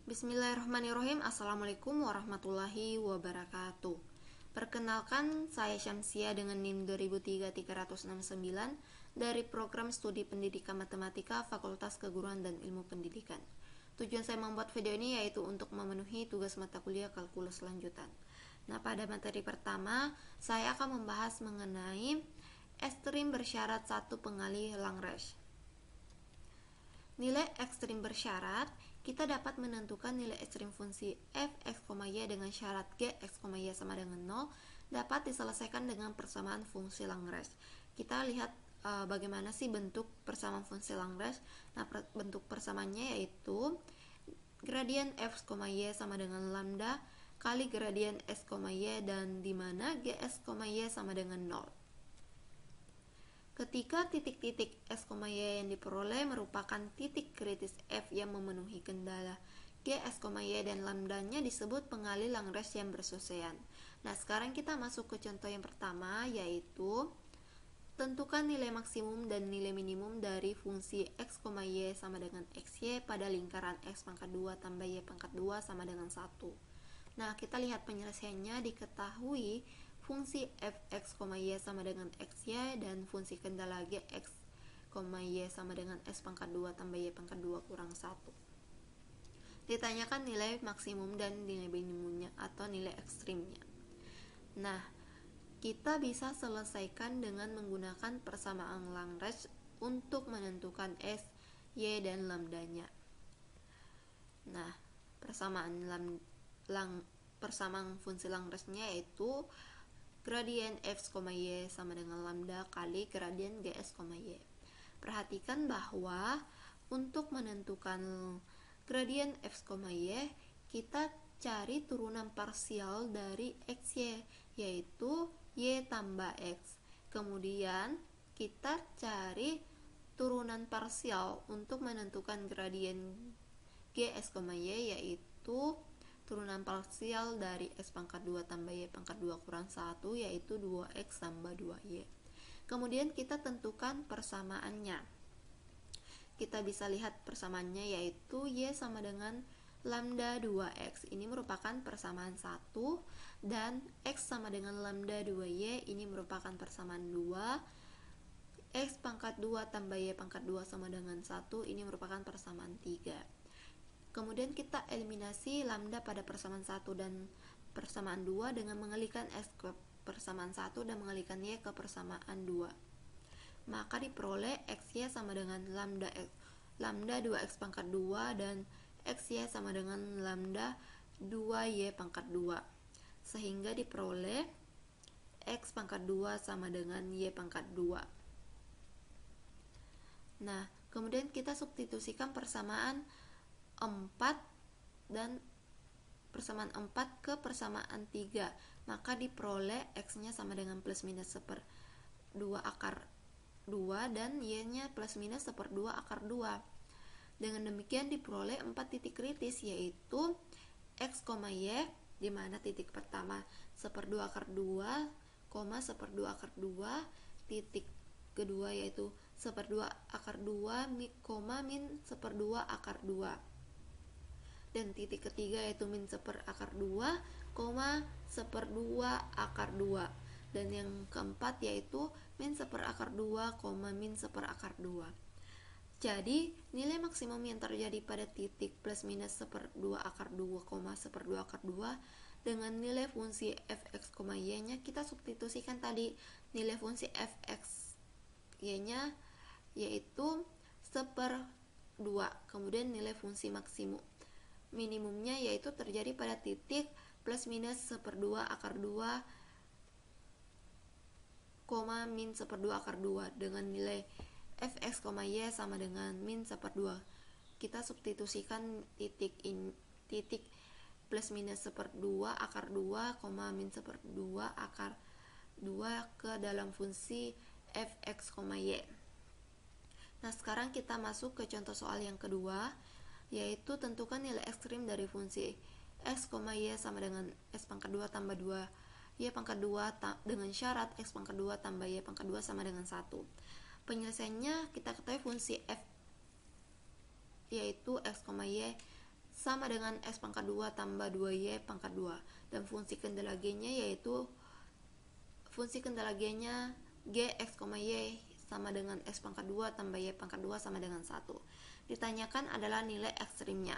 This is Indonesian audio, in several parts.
Bismillahirrahmanirrahim. Assalamualaikum warahmatullahi wabarakatuh. Perkenalkan, saya Syamsia dengan NIM 2003-369 dari Program Studi Pendidikan Matematika Fakultas Keguruan dan Ilmu Pendidikan. Tujuan saya membuat video ini yaitu untuk memenuhi tugas mata kuliah kalkulus lanjutan. Nah, pada materi pertama, saya akan membahas mengenai ekstrim bersyarat satu pengalih Lagrange. Nilai ekstrim bersyarat, kita dapat menentukan nilai ekstrim fungsi f x, y dengan syarat g x, y sama dengan 0 dapat diselesaikan dengan persamaan fungsi Lagrange. Kita lihat bagaimana sih bentuk persamaan fungsi Lagrange. Nah, bentuk persamaannya yaitu gradien f, y sama dengan lambda kali gradien s, y, dan dimana gs, y sama dengan 0. Ketika titik-titik S, Y yang diperoleh merupakan titik kritis F yang memenuhi kendala G, S, Y, dan lambdanya disebut pengalih Lagrange yang bersusean. Nah, sekarang kita masuk ke contoh yang pertama, yaitu tentukan nilai maksimum dan nilai minimum dari fungsi X, Y sama dengan XY pada lingkaran X pangkat 2 tambah Y pangkat 2 sama dengan 1. Nah, kita lihat penyelesaiannya. Diketahui fungsi fx, y sama dengan xy dan fungsi kendala g x, y sama dengan s pangkat 2 tambah y pangkat 2 kurang 1. Ditanyakan nilai maksimum dan nilai minimumnya atau nilai ekstrimnya. Nah, kita bisa selesaikan dengan menggunakan persamaan Lagrange untuk menentukan s, y, dan lambdanya. Nah, persamaan fungsi Lagrange-nya yaitu gradien f, y sama dengan lambda kali gradien gs, y. Perhatikan bahwa untuk menentukan gradien f, y, kita cari turunan parsial dari xy, yaitu y tambah x. Kemudian kita cari turunan parsial untuk menentukan gradien gs, y, yaitu turunan parsial dari x pangkat 2 tambah y pangkat 2 kurang 1, yaitu 2x tambah 2y. Kemudian kita tentukan persamaannya. Kita bisa lihat persamaannya yaitu y sama dengan lambda 2x. Ini merupakan persamaan 1, dan x sama dengan lambda 2y ini merupakan persamaan 2. X pangkat 2 tambah y pangkat 2 sama dengan 1 ini merupakan persamaan 3. Kemudian kita eliminasi lambda pada persamaan 1 dan persamaan 2 dengan mengalihkan x ke persamaan 1 dan mengalihkan y ke persamaan 2. Maka diperoleh xy sama dengan lambda 2x pangkat 2 dan xy sama dengan lambda 2y pangkat 2. Sehingga diperoleh x pangkat 2 sama dengan y pangkat 2. Nah, kemudian kita substitusikan persamaan 4 dan persamaan 4 ke persamaan 3, maka diperoleh x-nya sama dengan plus minus 1/2 akar 2 dan y-nya plus minus 1/2 akar 2. Dengan demikian diperoleh 4 titik kritis, yaitu x, y, di mana titik pertama 1/2 akar 2, 1/2 akar 2, titik kedua yaitu 1/2 akar 2, min 1/2 akar 2. Dan titik ketiga yaitu min 1 akar 2, 1/2 akar 2. Dan yang keempat yaitu min 1 akar 2, min 1 akar 2. Jadi, nilai maksimum yang terjadi pada titik plus minus 1/2 akar 2, 1/2 akar 2 dengan nilai fungsi fx, y-nya kita substitusikan tadi. Nilai fungsi fx, y-nya yaitu 1/2. Kemudian nilai fungsi minimumnya yaitu terjadi pada titik plus minus 1/2 akar 2, min 1/2 akar 2 dengan nilai fx, y sama dengan min 1/2. Kita substitusikan titik plus minus 1/2 akar 2, min 1/2 akar 2 ke dalam fungsi fx, y. Nah, sekarang kita masuk ke contoh soal yang kedua, yaitu tentukan nilai ekstrim dari fungsi x, y sama dengan x pangkat 2 tambah 2 y pangkat 2 dengan syarat x pangkat 2 tambah y pangkat 2 sama dengan 1. Penyelesaiannya kita ketahui fungsi f yaitu x, y sama dengan X pangkat 2 tambah 2Y pangkat 2, dan fungsi kendala G-nya yaitu fungsi kendala G-nya Gx, Y sama dengan X pangkat 2 tambah Y pangkat 2 sama dengan 1. Ditanyakan adalah nilai ekstrimnya.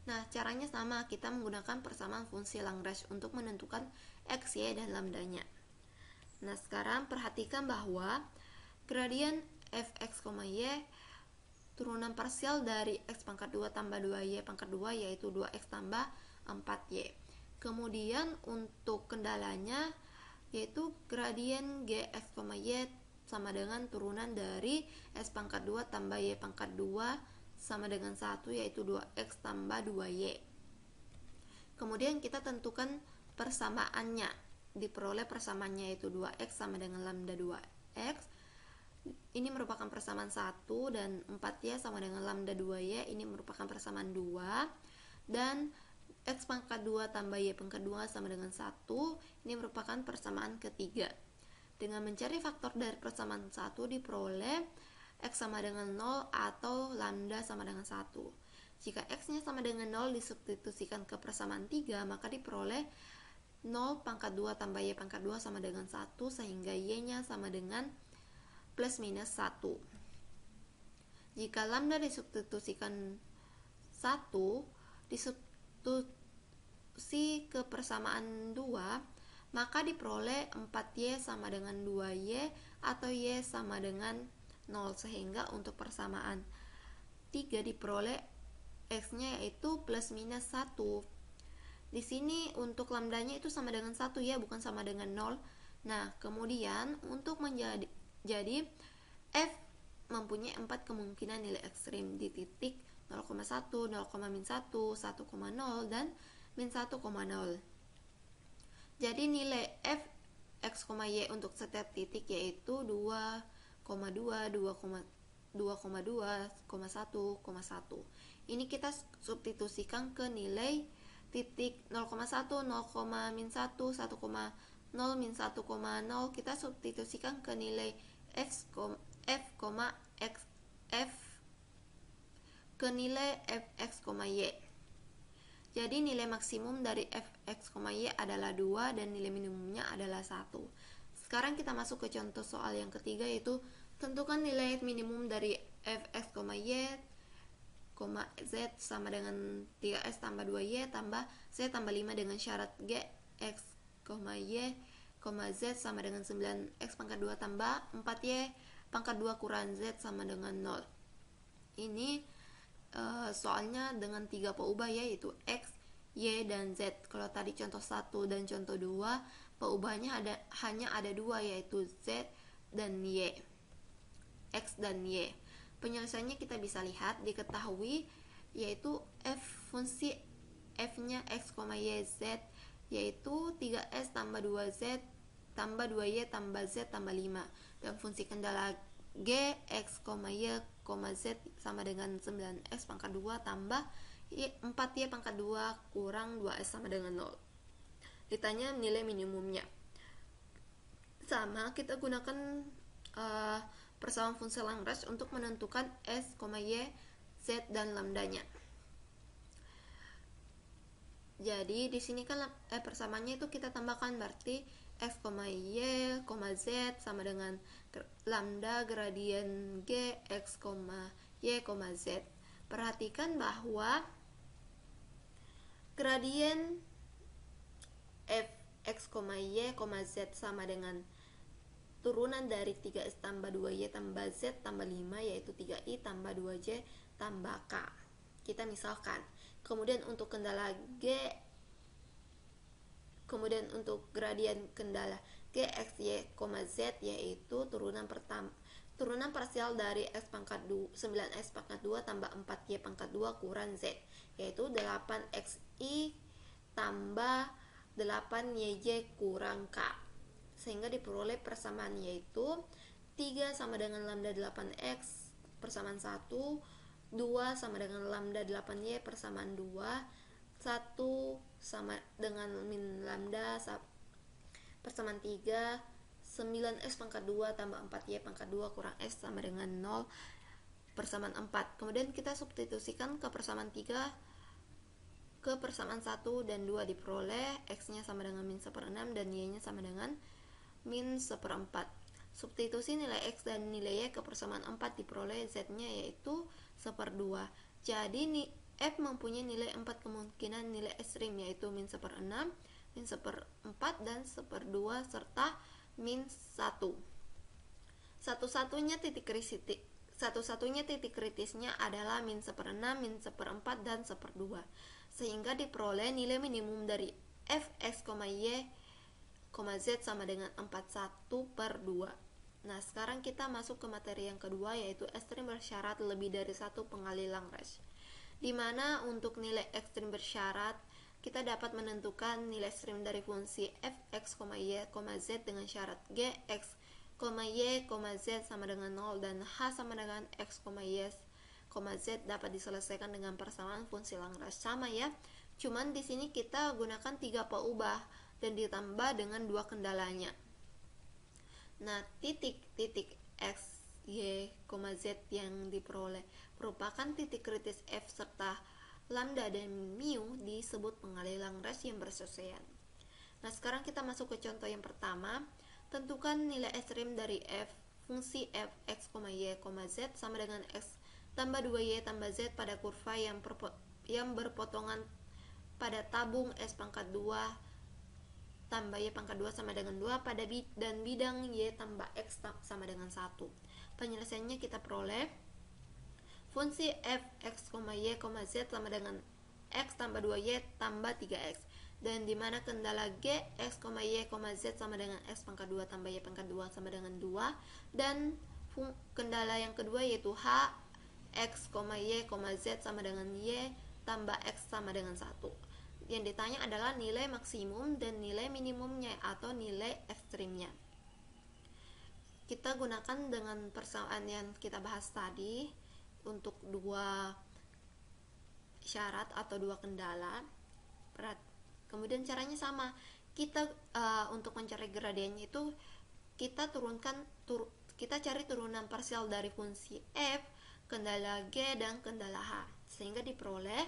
Nah, caranya sama, kita menggunakan persamaan fungsi Lagrange untuk menentukan X, Y, dan lambdanya. Nah, sekarang perhatikan bahwa gradien fx, y turunan parsial dari x pangkat 2 tambah 2y pangkat 2 yaitu 2x tambah 4y. Kemudian untuk kendalanya yaitu gradien gx, y sama dengan turunan dari x pangkat 2 tambah y pangkat 2 sama dengan 1 yaitu 2x tambah 2y. Kemudian kita tentukan persamaannya. Diperoleh persamaannya yaitu 2x sama dengan lambda 2x. Ini merupakan persamaan 1 dan 4y sama dengan lambda 2y. Ini merupakan persamaan 2 dan x pangkat 2 tambah y pangkat 2 sama dengan 1. Ini merupakan persamaan ketiga. Dengan mencari faktor dari persamaan 1 diperoleh x sama dengan 0 atau lambda sama dengan 1. Jika x-nya sama dengan 0 disubstitusikan ke persamaan 3, maka diperoleh 0 pangkat 2 tambah y pangkat 2 sama dengan 1 sehingga y-nya sama dengan plus minus 1. Jika lambda disubstitusikan 1 disubstitusi ke persamaan 2, maka diperoleh 4y sama dengan 2y atau y sama dengan 0 sehingga untuk persamaan 3 diperoleh x-nya yaitu plus minus 1. Di sini untuk lambdanya itu sama dengan 1 ya, bukan sama dengan 0. Nah, kemudian untuk jadi f mempunyai 4 kemungkinan nilai ekstrim di titik 0,1, 0,-1, 1,0 dan min 1,0. Jadi nilai f x, y untuk setiap titik yaitu 2,2, 2,2, 1,1. Ini kita substitusikan ke nilai titik 0,1, 0,-1, 1,0, min 1,0. Kita substitusikan ke nilai f, ke nilai fx, y. Jadi nilai maksimum dari fx, y adalah 2 dan nilai minimumnya adalah 1. Sekarang kita masuk ke contoh soal yang ketiga yaitu tentukan nilai minimum dari fx, y, z sama dengan 3s tambah 2y tambah z tambah 5 dengan syarat g x, y, z sama dengan 9x pangkat 2 tambah 4y pangkat 2 kurang z sama dengan 0. Ini soalnya dengan 3 peubah yaitu x, y, dan z. Kalau tadi contoh 1 dan contoh 2 peubahnya hanya ada 2 yaitu z dan y, x dan y. Penyelesaiannya kita bisa lihat diketahui yaitu fungsi f-nya x, y, z yaitu 3s tambah 2z tambah 2y tambah z tambah 5, dan fungsi kendala g, x, y, z sama dengan 9x pangkat 2 tambah 4y pangkat 2 kurang 2s sama dengan 0. Ditanya nilai minimumnya. Sama, kita gunakan persamaan fungsi Lagrange untuk menentukan s, y, z dan lambdanya. Jadi di sini kan persamaannya itu kita tambahkan, berarti x, y, z sama dengan lambda gradien g x, y, z. Perhatikan bahwa gradien f x, y, z sama dengan turunan dari 3s tambah 2y tambah z tambah 5 yaitu 3i tambah 2j tambah k. Kita misalkan. Kemudian untuk kendala g, kemudian untuk gradien kendala g, x, y, z yaitu turunan parsial dari x pangkat 9x pangkat 2 tambah 4y pangkat 2 kurang z yaitu 8xi tambah 8yj kurang k, sehingga diperoleh persamaan yaitu 3 sama dengan lambda 8x persamaan 1, 2 sama dengan lambda 8y persamaan 2, 1 sama dengan min lambda persamaan 3, 9x pangkat 2 tambah 4y pangkat 2 kurang s sama dengan 0 persamaan 4. Kemudian kita substitusikan ke persamaan 3 ke persamaan 1 dan 2 diperoleh, X-nya sama dengan min 1/6 dan Y-nya sama dengan min 1/4. Substitusi nilai X dan nilai Y ke persamaan 4 diperoleh, Z-nya yaitu 1/2. Jadi F mempunyai nilai 4 kemungkinan nilai ekstrim, yaitu min 1/6, min 1/4, dan 1/2, serta min 1. Satu-satunya titik kritisnya adalah min 1/6, min 1/4, dan 1/2, sehingga diperoleh nilai minimum dari Fx, Y, Z sama dengan 41/2. Nah, sekarang kita masuk ke materi yang kedua, yaitu ekstrim bersyarat lebih dari satu pengali Lagrange, di mana untuk nilai ekstrim bersyarat kita dapat menentukan nilai ekstrim dari fungsi Fx, Y, Z dengan syarat Gx, Y, Z sama dengan 0 dan H sama dengan X, Y, Z dapat diselesaikan dengan persamaan fungsi Lagrange. Sama ya, cuman di sini kita gunakan 3 peubah dan ditambah dengan 2 kendalanya. Nah, titik X, Y, Z yang diperoleh merupakan titik kritis F serta lambda dan mu disebut pengali Lagrange yang bersesuaian. Nah, sekarang kita masuk ke contoh yang pertama. Tentukan nilai ekstrim dari fungsi f x, y, z sama dengan x tambah 2y tambah z pada kurva yang berpotongan pada tabung s pangkat 2 tambah y pangkat 2 sama dengan 2 pada dan bidang y tambah x sama dengan 1. Penyelesaiannya kita peroleh fungsi f x, y, z sama dengan x tambah 2y tambah 3x, dan dimana kendala g, x, y, z sama dengan x pangkat 2 tambah y pangkat 2 sama dengan 2, dan kendala yang kedua yaitu h, x, y, z sama dengan y tambah x sama dengan 1. Yang ditanya adalah nilai maksimum dan nilai minimumnya atau nilai ekstrimnya. Kita gunakan dengan persamaan yang kita bahas tadi untuk 2 syarat atau 2 kendala. Kemudian caranya sama. Kita untuk mencari gradiennya itu kita cari turunan parsial dari fungsi f, kendala g, dan kendala h, sehingga diperoleh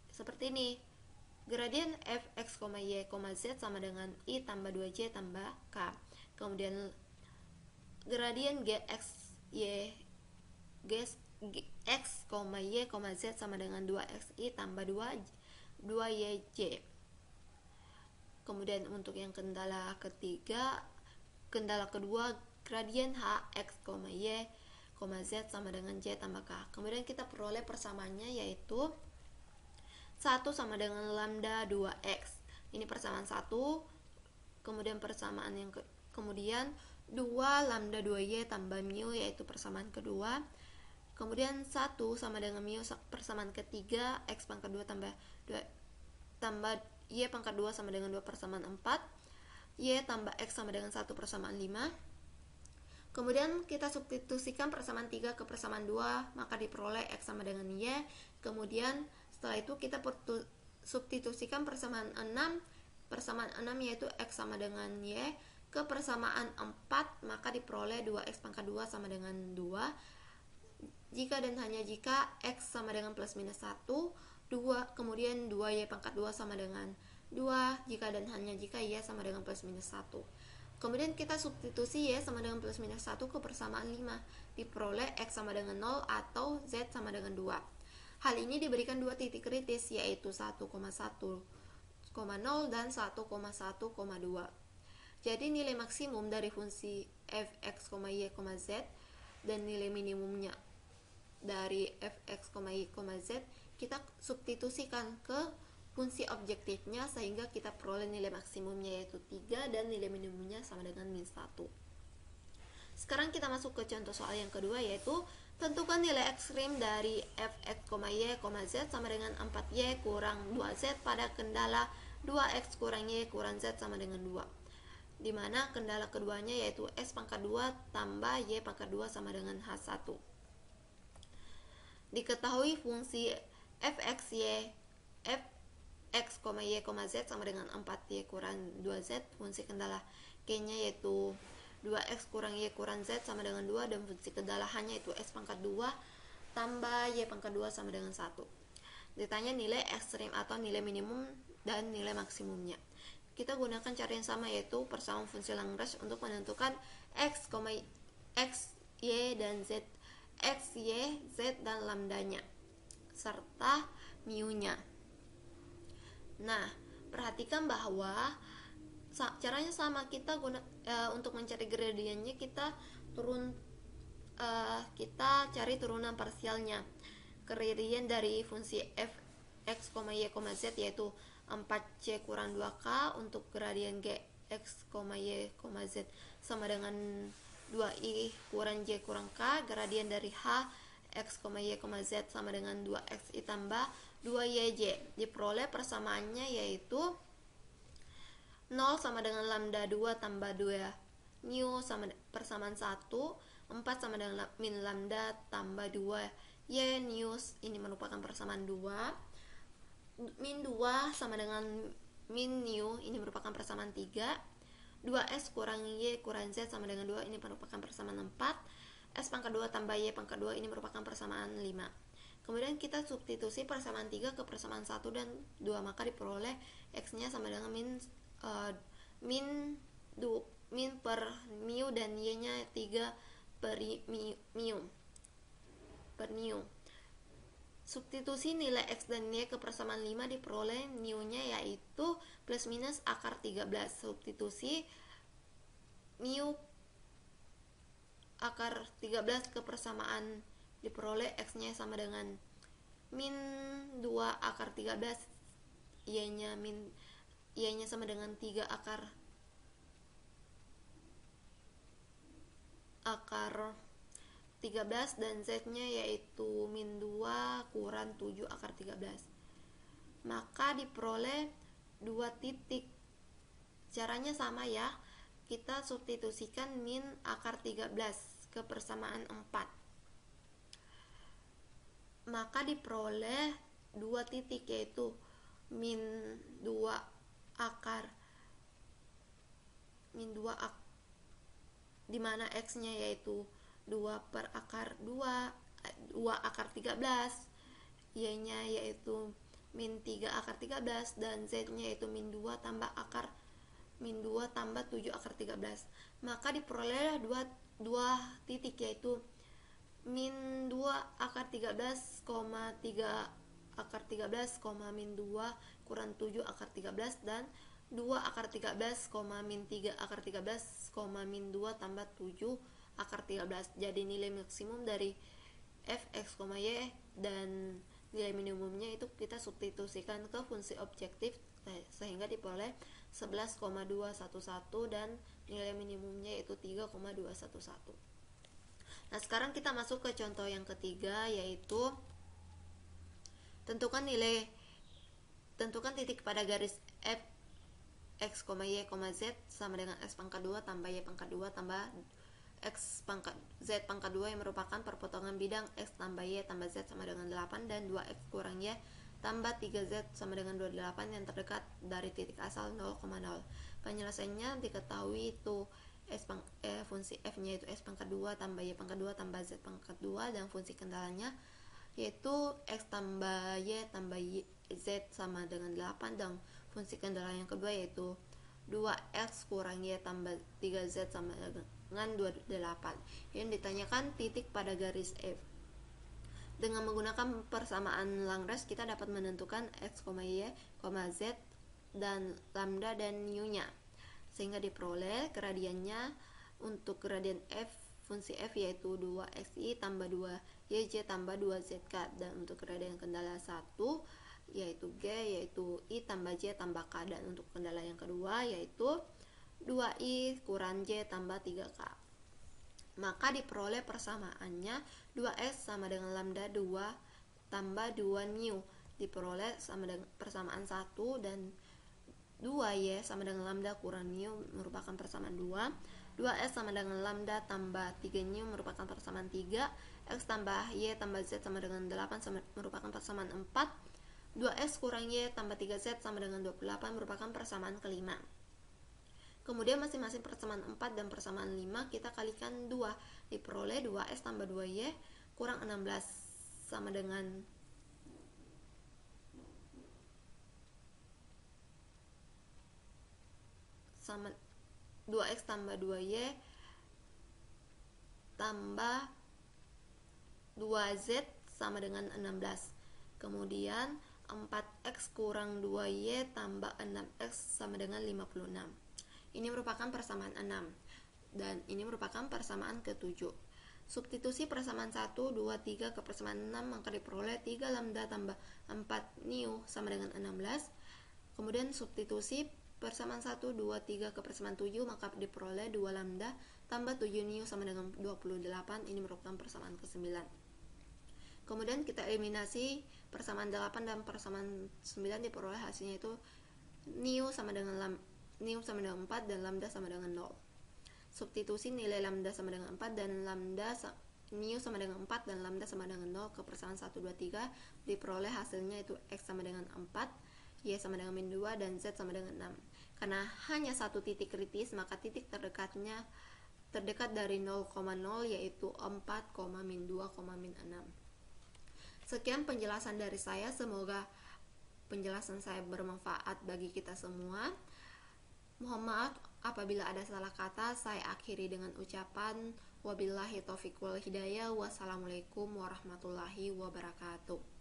seperti ini. Gradien f x, y, z sama dengan i tambah 2j tambah k. Kemudian gradien g x, y, x, y, z sama dengan 2xi tambah 2yj. Kemudian untuk yang kendala kedua, gradien h, x, y, z sama dengan j tambah k. Kemudian kita peroleh persamaannya yaitu 1 sama dengan lambda 2x. Ini persamaan 1. Kemudian persamaan kemudian 2 lambda 2y tambah mu, yaitu persamaan kedua. Kemudian 1 sama dengan mu persamaan ketiga, x pangkat 2 tambah y pangkat 2 sama dengan 2 persamaan 4, y tambah x sama dengan 1 persamaan 5. Kemudian kita substitusikan persamaan 3 ke persamaan 2, maka diperoleh x sama dengan y. Kemudian setelah itu kita substitusikan persamaan 6 yaitu x sama dengan y ke persamaan 4, maka diperoleh 2x pangkat 2 sama dengan 2. Jika dan hanya jika x sama dengan plus minus 1, 2, kemudian 2y pangkat 2 sama dengan 2, jika dan hanya jika y sama dengan plus minus 1. Kemudian kita substitusi y sama dengan plus minus 1 ke persamaan 5, diperoleh x sama dengan 0 atau z sama dengan 2. Hal ini diberikan 2 titik kritis, yaitu 1,1,0 dan 1,1,2. Jadi nilai maksimum dari fungsi f x, y, z dan nilai minimumnya dari f x, y, z kita substitusikan ke fungsi objektifnya sehingga kita peroleh nilai maksimumnya yaitu 3 dan nilai minimumnya sama dengan min 1. Sekarang kita masuk ke contoh soal yang kedua, yaitu tentukan nilai ekstrim dari f x, y, z sama dengan 4y kurang 2z pada kendala 2x kurang y kurang z sama dengan 2, dimana kendala keduanya yaitu x pangkat 2 tambah y pangkat 2 sama dengan h1. Diketahui fungsi f x, y z sama dengan 4y kurang 2z, fungsi kendala g-nya yaitu 2x kurang y kurang z sama dengan 2, dan fungsi kendala h-nya yaitu x pangkat 2 tambah y pangkat 2 sama dengan 1. Ditanya nilai ekstrim atau nilai minimum dan nilai maksimumnya. Kita gunakan cara yang sama, yaitu persamaan fungsi Lagrange untuk menentukan x, y, dan z, x, y, z, dan lambdanya serta mu-nya. Nah, perhatikan bahwa caranya sama. Kita untuk mencari gradiennya kita cari turunan parsialnya. Gradien dari fungsi f x, y, z yaitu 4c kurang 2k untuk gradien g x, y, z sama dengan 2i kurang j kurang k. Gradien dari h x, y, z sama dengan 2xi tambah 2yj. Diperoleh persamaannya yaitu 0 sama dengan lambda 2 tambah 2 mu sama persamaan 1, 4 sama dengan min lambda tambah 2 y mu, ini merupakan persamaan 2. Min 2 sama dengan min mu, ini merupakan persamaan 3. 2s kurang y kurang z sama dengan 2, ini merupakan persamaan 4. S pangkat 2 tambah y pangkat 2, ini merupakan persamaan 5. Kemudian kita substitusi persamaan 3 ke persamaan 1 dan 2, maka diperoleh x nya sama dengan min per mu dan y nya 3 per mu. Substitusi nilai x dan y ke persamaan 5, diperoleh mu nya yaitu plus minus akar 13. Substitusi mu akar 13 ke persamaan, diperoleh x nya sama dengan min 2 akar 13, y nya sama dengan 3 akar 13 dan z nya yaitu min 2 kurang 7 akar 13. Maka diperoleh 2 titik. Caranya sama ya, kita substitusikan min akar 13 ke persamaan 4, maka diperoleh 2 titik, yaitu min 2 akar di mana x nya yaitu 2 per akar 2 akar 13, y nya yaitu min 3 akar 13, dan z nya yaitu min 2 tambah 7 akar 13. Maka diperoleh 2 titik, yaitu min 2 akar 13, 3 akar 13, min 2 kurang 7 akar 13, dan 2 akar 13, min 3 akar 13, min 2 tambah 7 akar 13. Jadi nilai maksimum dari f, x, y dan nilai minimumnya itu kita substitusikan ke fungsi objektif sehingga diperoleh 11,211 dan nilai minimumnya itu 3,211. Nah, sekarang kita masuk ke contoh yang ketiga, yaitu tentukan titik pada garis f x, y, z sama dengan x pangkat 2 tambah y pangkat 2 tambah x pangkat z pangkat 2 yang merupakan perpotongan bidang x tambah y tambah z sama dengan 8 dan 2x kurang y tambah 3z sama dengan 28 yang terdekat dari titik asal 0,0. Penyelesaiannya diketahui itu fungsi f nya itu x pangkat 2 tambah y pangkat 2 tambah z pangkat 2, dan fungsi kendalanya yaitu x tambah y tambah z sama dengan 8, dan fungsi kendala yang kedua yaitu 2x kurang y tambah 3z sama dengan 28. Yang ditanyakan titik pada garis F. Dengan menggunakan persamaan Lagrange, kita dapat menentukan x, y, z dan lambda dan mu-nya, sehingga diperoleh gradiennya untuk gradien f fungsi f yaitu 2xi tambah 2yj tambah 2zk, dan untuk gradien kendala 1 yaitu g yaitu i tambah j tambah k, dan untuk kendala yang kedua yaitu 2i kurang j tambah 3k. Maka diperoleh persamaannya 2s sama dengan lambda 2 tambah 2 mu, diperoleh sama dengan persamaan 1, dan 2y sama dengan lambda kurang mu merupakan persamaan 2. 2s sama dengan lambda tambah 3 mu merupakan persamaan 3. X tambah y tambah z sama dengan 8 merupakan persamaan 4. 2s kurang y tambah 3z sama dengan 28 merupakan persamaan kelima. Kemudian masing-masing persamaan 4 dan persamaan 5 kita kalikan 2, diperoleh 2s tambah 2y kurang 16 sama dengan sama 2x tambah 2y tambah 2z sama dengan 16. Kemudian 4x kurang 2y tambah 6x sama dengan 56. Ini merupakan persamaan 6 dan ini merupakan persamaan ke-7. Substitusi persamaan 1, 2, 3 ke persamaan 6, maka diperoleh 3 lambda tambah 4 nu sama dengan 16. Kemudian substitusi persamaan 1, 2, 3 ke persamaan 7, maka diperoleh 2 lambda tambah 7 nu sama dengan 28. Ini merupakan persamaan ke-9. Kemudian kita eliminasi persamaan 8 dan persamaan 9, diperoleh hasilnya itu nu sama dengan 4 dan lambda sama dengan 0. Substitusi nilai lambda sama dengan 4 dan nu sama dengan 4 dan lambda sama dengan 0 ke persamaan 1, 2, 3, diperoleh hasilnya itu x sama dengan 4, y sama dengan min 2, dan z sama dengan 6. Karena hanya satu titik kritis, maka titik terdekat dari 0,0 yaitu 4, min 2, min 6. Sekian penjelasan dari saya, semoga penjelasan saya bermanfaat bagi kita semua. Mohon maaf apabila ada salah kata. Saya akhiri dengan ucapan wabillahi taufiq wal hidayah. Wassalamualaikum warahmatullahi wabarakatuh.